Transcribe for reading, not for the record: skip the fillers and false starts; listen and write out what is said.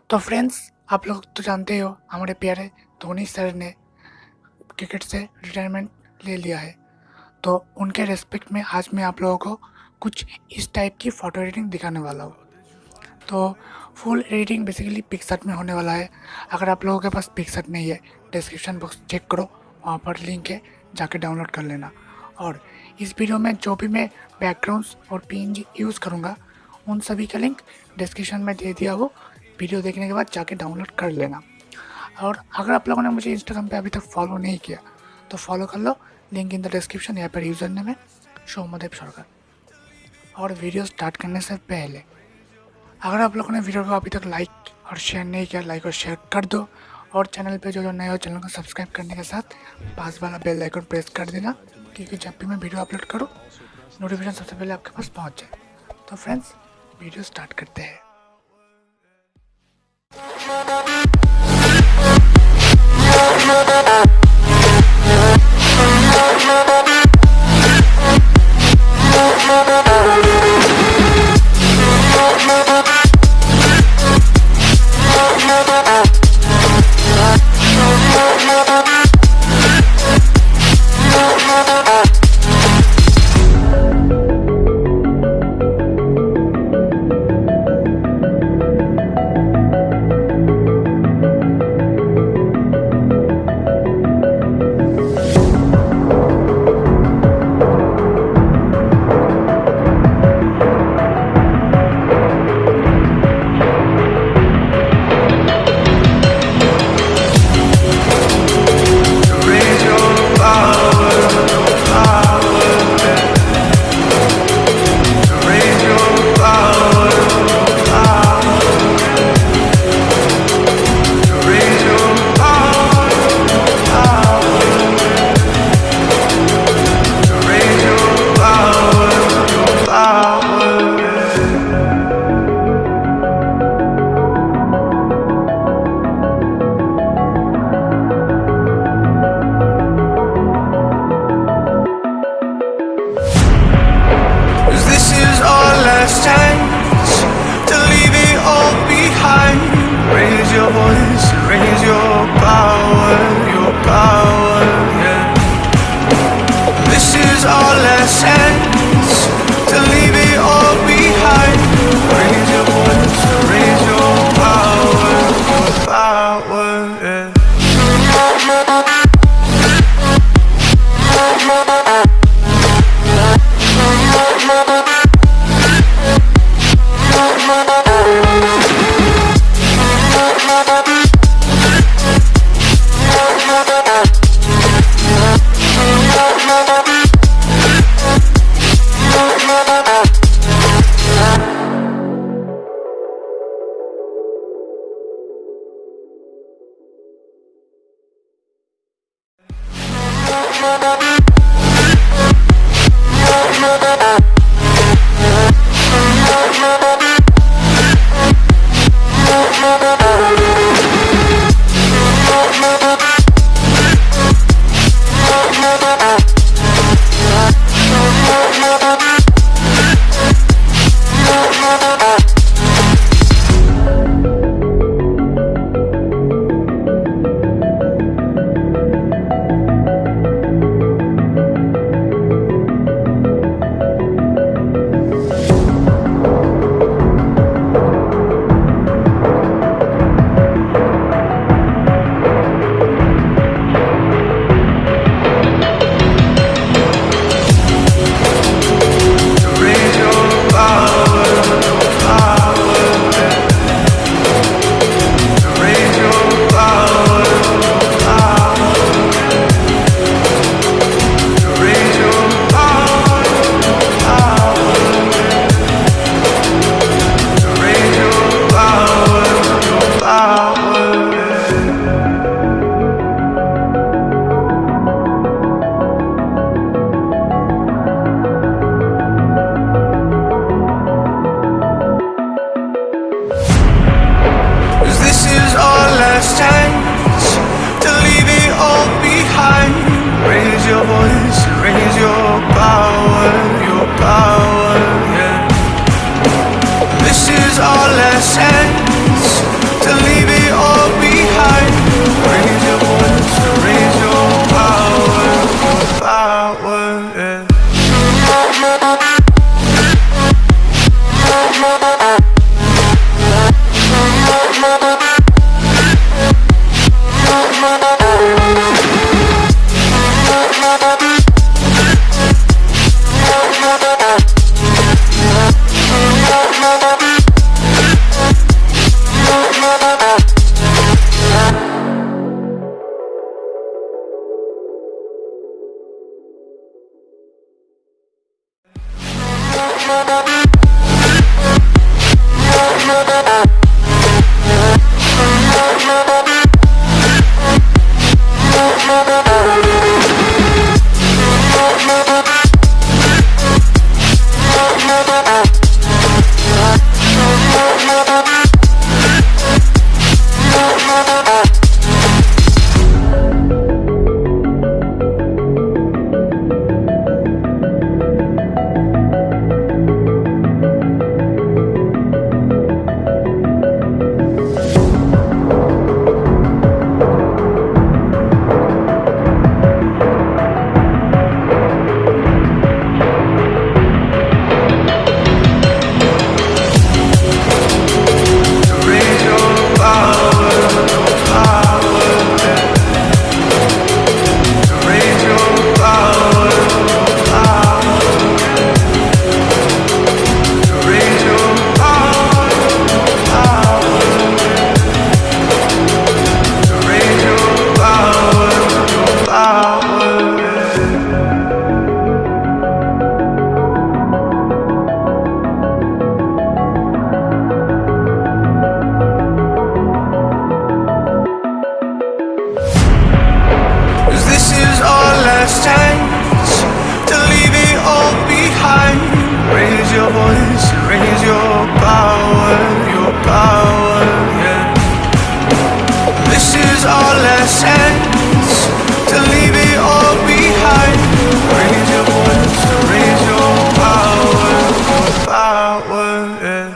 तो फ्रेंड्स, आप लोग तो जानते हो हमारे प्यारे धोनी सर ने क्रिकेट से रिटायरमेंट ले लिया है। तो उनके रेस्पेक्ट में आज मैं आप लोगों को कुछ इस टाइप की फ़ोटो एडिटिंग दिखाने वाला हूँ। तो फुल एडिटिंग बेसिकली पिक्सआर्ट में होने वाला है। अगर आप लोगों के पास पिक्सआर्ट नहीं है, डिस्क्रिप्शन बॉक्स चेक करो, वहाँ पर लिंक है, जाके डाउनलोड कर लेना। और इस वीडियो में जो भी मैं बैकग्राउंड्स और पीएनजी यूज़ करूँगा उन सभी का लिंक डिस्क्रिप्शन में दे दिया हो। वीडियो देखने के बाद जाके डाउनलोड कर लेना। और अगर आप लोगों ने मुझे इंस्टाग्राम पे अभी तक फॉलो नहीं किया तो फॉलो कर लो, लिंक इन द डिस्क्रिप्शन। यहाँ पर यूज़र नेम है शोमदेव सरकार। और वीडियो स्टार्ट करने से पहले अगर आप लोगों ने वीडियो को अभी तक लाइक और शेयर नहीं किया, लाइक और शेयर कर दो। और चैनल पे जो नए हो चैनल को सब्सक्राइब करने के साथ पास वाला बेल आइकन प्रेस कर देना, क्योंकि जब भी मैं वीडियो अपलोड करूँ नोटिफिकेशन सबसे पहले आपके पास पहुँच जाए। तो फ्रेंड्स, वीडियो स्टार्ट करते हैं। Raise your power, yeah. This is our last chance to leave it all behind. Raise your voice, raise your power, yeah.